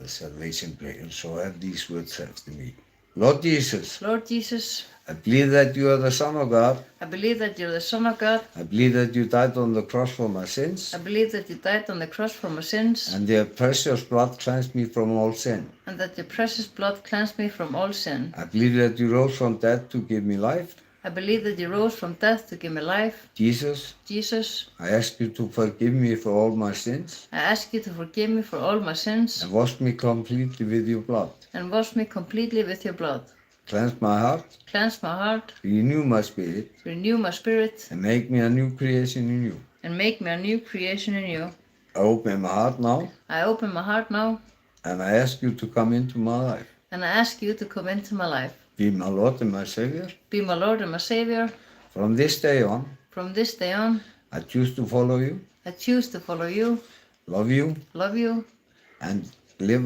the salvation prayer. So add these words after me. Lord Jesus, Lord Jesus, I believe that you are the Son of God. I believe that you're the Son of God. I believe that you died on the cross for my sins, I believe that you died on the cross for my sins, and your precious blood cleansed me from all sin. and that your precious blood cleansed me from all sin. I believe that you rose from death to give me life. I believe that you rose from death to give me life. Jesus, Jesus, I ask you to forgive me for all my sins I ask you to forgive me for all my sins and wash me completely with your blood. and wash me completely with your blood. Cleanse my heart, Cleanse my heart, renew my spirit, renew my spirit, and make me a new creation in you. and make me a new creation in you. I open my heart now, I open my heart now, and I ask you to come into my life. and I ask you to come into my life. Be my Lord and my Savior. Be my Lord and my Savior. From this day on, From this day on, I choose to follow you, I choose to follow you, love you, love you, and live